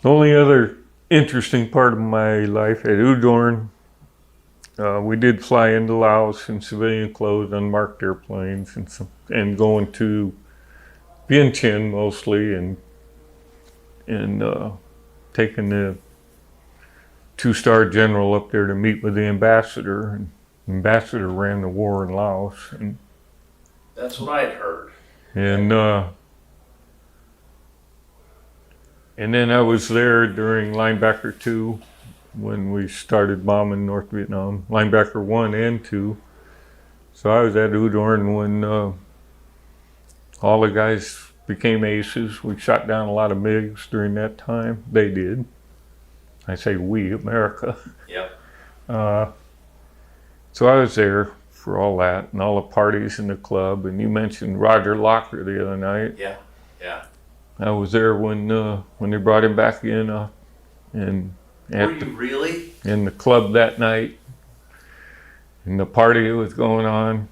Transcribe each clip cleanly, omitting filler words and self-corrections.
The only other interesting part of my life at Udorn, we did fly into Laos in civilian clothes, unmarked airplanes, and going to Vientiane mostly, and taking the two-star general up there to meet with the ambassador. And the ambassador ran the war in Laos, and That's what I had heard. and and then I was there during Linebacker 2 when we started bombing North Vietnam. Linebacker 1 and 2. So I was at Udorn when all the guys became aces. We shot down a lot of MiGs during that time. They did. I say we, America. Yep. So I was there for all that and all the parties in the club. And you mentioned Roger Locher the other night. Yeah. Yeah. I was there when they brought him back in, and Were you really? in the club that night, and the party that was going on.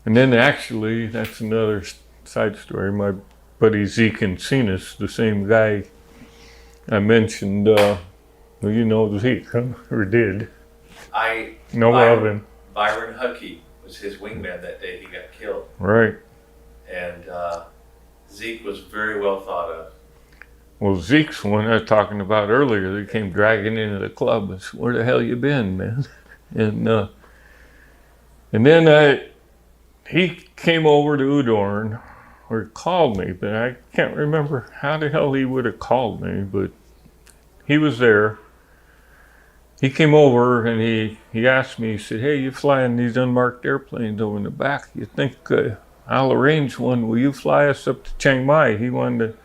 And then actually, that's another side story. My buddy Zeke and Cenas, the same guy I mentioned, well, you know Zeke, huh? Or did? I know of him. Byron Huckey was his wingman that day he got killed. Right. And Zeke was very well thought of. Well, Zeke's one I was talking about earlier. They came dragging into the club. I said, "Where the hell you been, man?" And then he came over to Udorn, or called me, but I can't remember how the hell he would have called me. But he was there. He came over and he asked me. He said, "Hey, you flying these unmarked airplanes over in the back? You think I'll arrange one? Will you fly us up to Chiang Mai?" He wanted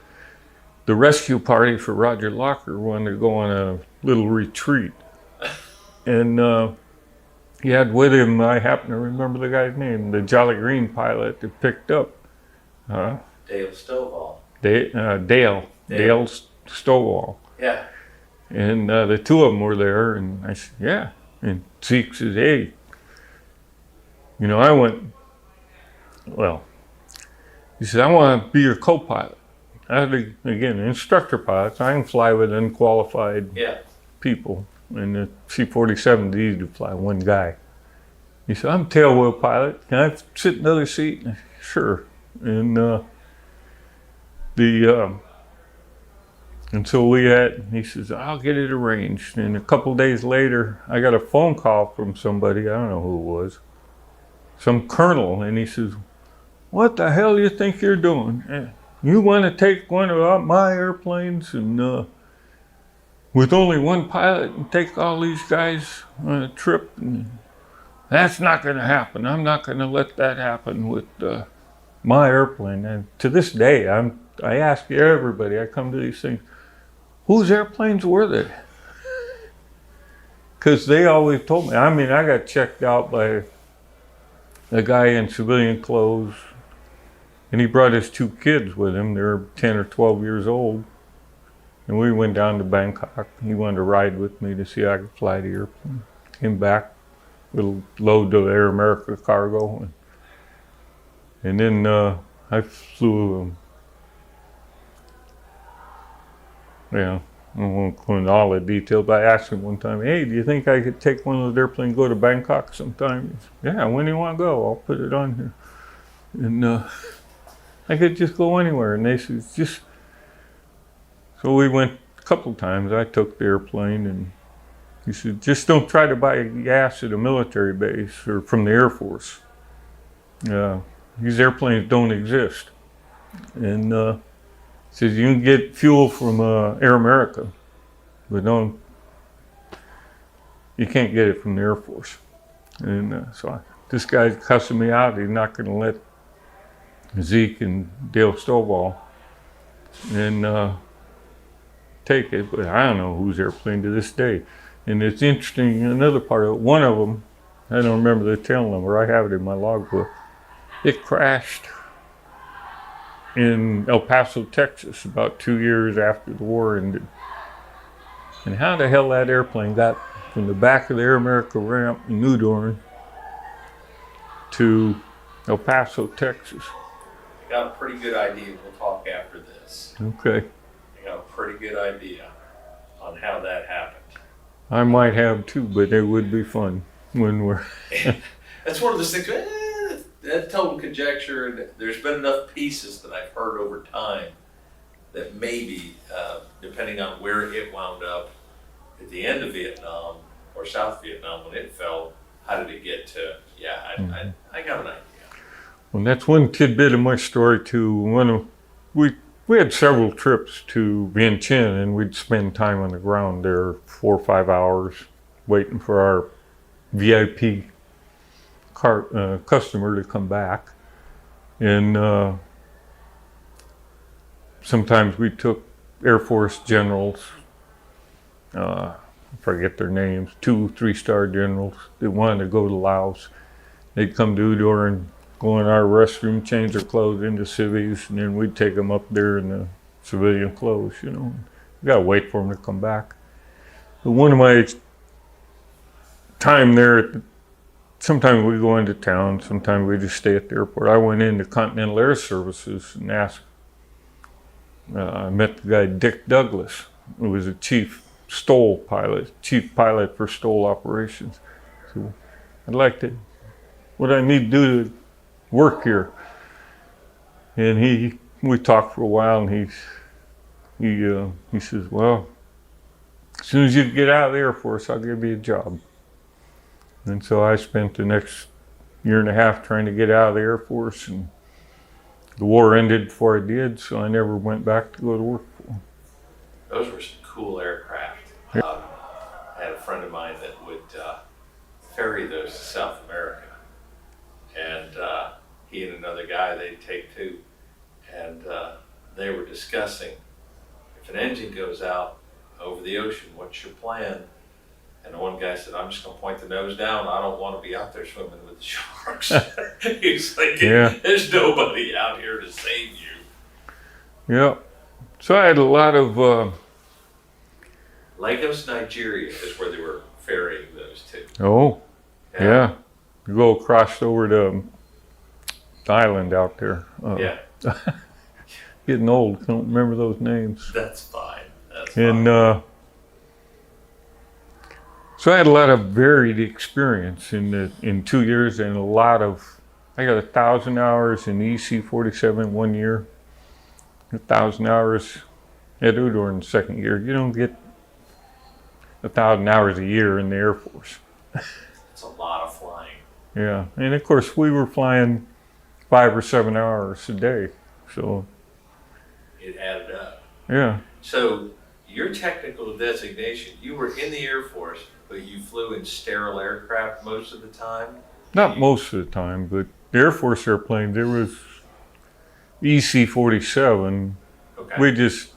the rescue party for Roger Locher wanted to go on a little retreat. And he had with him, I happen to remember the guy's name, the Jolly Green pilot that picked up. Dale Stovall. Dale Stovall. Yeah. And the two of them were there, and I said, "Yeah." And Zeke says, "Hey, I went, well," he said, "I want to be your co-pilot." Again, instructor pilots, I can fly with unqualified people. And the C-47's easy to fly, one guy. He said, "I'm a tailwheel pilot. Can I sit in the other seat?" And I said, "Sure." And and so he says, "I'll get it arranged." And a couple days later, I got a phone call from somebody, I don't know who it was, some colonel, and he says, "What the hell do you think you're doing? You want to take one of my airplanes and with only one pilot and take all these guys on a trip? And that's not going to happen. I'm not going to let that happen with my airplane." And to this day, I ask everybody, I come to these things, whose airplanes were they? Because they always told me. I mean, I got checked out by a guy in civilian clothes, and he brought his two kids with him. They're 10 or 12 years old. And we went down to Bangkok. He wanted to ride with me to see if I could fly the airplane. Came back with a load of Air America cargo. And then I flew, I won't go into all the details, but I asked him one time, "Hey, do you think I could take one of those airplanes and go to Bangkok sometime?" He said, "Yeah, when do you want to go? I'll put it on here." And I could just go anywhere. And they said, So we went a couple times. I took the airplane, and he said, "Just don't try to buy gas at a military base or from the Air Force. These airplanes don't exist." And he says, "You can get fuel from Air America, but you can't get it from the Air Force." And this guy's cussing me out. He's not going to let Zeke and Dale Stovall and take it, but I don't know whose airplane to this day. And it's interesting, another part of it, one of them, I don't remember the tail number, I have it in my logbook, it crashed in El Paso, Texas, about 2 years after the war ended. And how the hell that airplane got from the back of the Air America ramp in Udorn to El Paso, Texas? I got a pretty good idea. We'll talk after this. Okay. I got a pretty pretty good idea on how that happened. I might have too, but it would be fun when we're. That's one of those things, that's total conjecture, and there's been enough pieces that I've heard over time that maybe, depending on where it wound up at the end of Vietnam or South Vietnam when it fell, how did it get to, I got an idea. Well, that's one tidbit of my story too. We had several trips to Vientiane, and we'd spend time on the ground there 4 or 5 hours waiting for our VIP customer to come back. And sometimes we took Air Force generals, I forget their names, 2, 3-star generals that wanted to go to Laos. They'd come to Udor and go in our restroom, change their clothes into civvies, and then we'd take them up there in the civilian clothes, you know. You gotta wait for them to come back. But one of my time there, sometimes we go into town, sometimes we just stay at the airport. I went into Continental Air Services and asked, I met the guy Dick Douglas, who was a chief pilot for STOL operations. So I'd like to, what I need to do to work here. And we talked for a while, and he says, well, as soon as you get out of the Air Force, I'll give you a job. And so I spent the next 1.5 years trying to get out of the Air Force, and the war ended before I did, so I never went back to go to work for them. Those were some cool aircraft. Yep. I had a friend of mine that would ferry those to South America. And he and another guy, they'd take two. And they were discussing, if an engine goes out over the ocean, what's your plan? And the one guy said, I'm just going to point the nose down. I don't want to be out there swimming with the sharks. He was thinking, there's nobody out here to save you. Yeah. So I had a lot of... Lagos, Nigeria is where they were ferrying those two. Oh, yeah. You go across over to the island out there. Getting old, don't remember those names. That's fine. So I had a lot of varied experience in 2 years, and I got 1,000 hours in EC-47 1 year, 1,000 hours at Udor in the second year. You don't get 1,000 hours a year in the Air Force. It's a lot of flying. Yeah, and of course we were flying 5 or 7 hours a day, so. It added up. Yeah. So your technical designation, you were in the Air Force, but you flew in sterile aircraft most of the time? Not most of the time, but the Air Force airplane, there was EC-47. Okay. We just,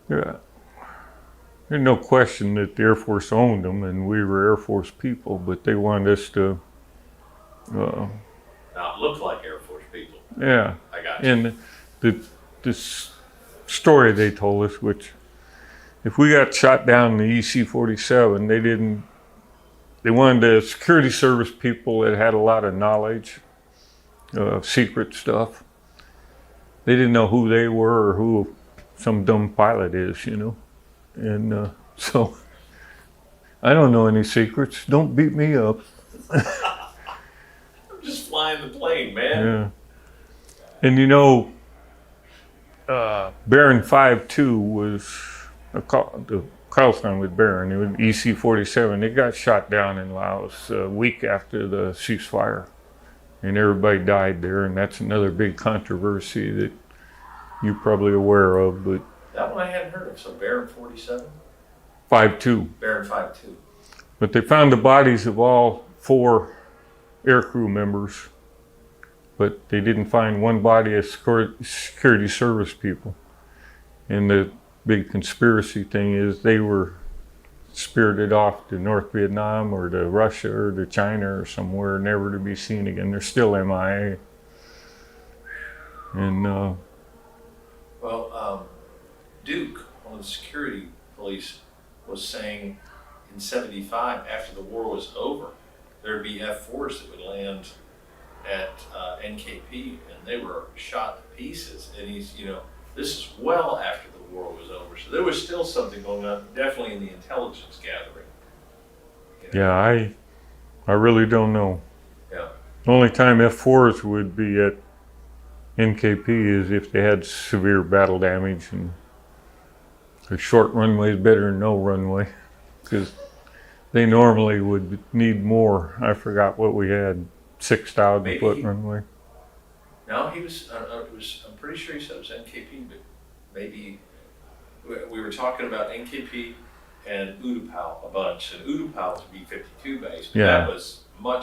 there's no question that the Air Force owned them, and we were Air Force people, but they wanted us to not look like Air Force people. Yeah. I got you. And this story they told us, which if we got shot down in the EC-47, they wanted the security service people that had a lot of knowledge of secret stuff. They didn't know who they were or who some dumb pilot is, you know. And so I don't know any secrets. Don't beat me up. I'm just flying the plane, man. Yeah. And you know, Baron 5-2 was the call sign with Baron. It was EC-47. They got shot down in Laos a week after the ceasefire, and everybody died there. And that's another big controversy that you're probably aware of. But that one I hadn't heard of. So Baron 47? 5-2. Baron 5-2. But they found the bodies of all 4 aircrew members, but they didn't find one body of security service people. And the big conspiracy thing is they were spirited off to North Vietnam or to Russia or to China or somewhere, never to be seen again. They're still MIA. And Duke, one of the security police, was saying in '75, after the war was over, there'd be F-4s that would land at NKP, and they were shot to pieces. And he's, This is well after the war was over, so there was still something going on, definitely in the intelligence gathering. You know? Yeah, I really don't know. Yeah. The only time F4s would be at NKP is if they had severe battle damage, and a short runway is better than no runway, because they normally would need more. I forgot what we had, 6,000 Maybe foot he- runway. No, he was, I'm pretty sure he said it was NKP, but maybe, we were talking about NKP and Utapao a bunch, and Utapao was B-52 base, but Yeah. that was much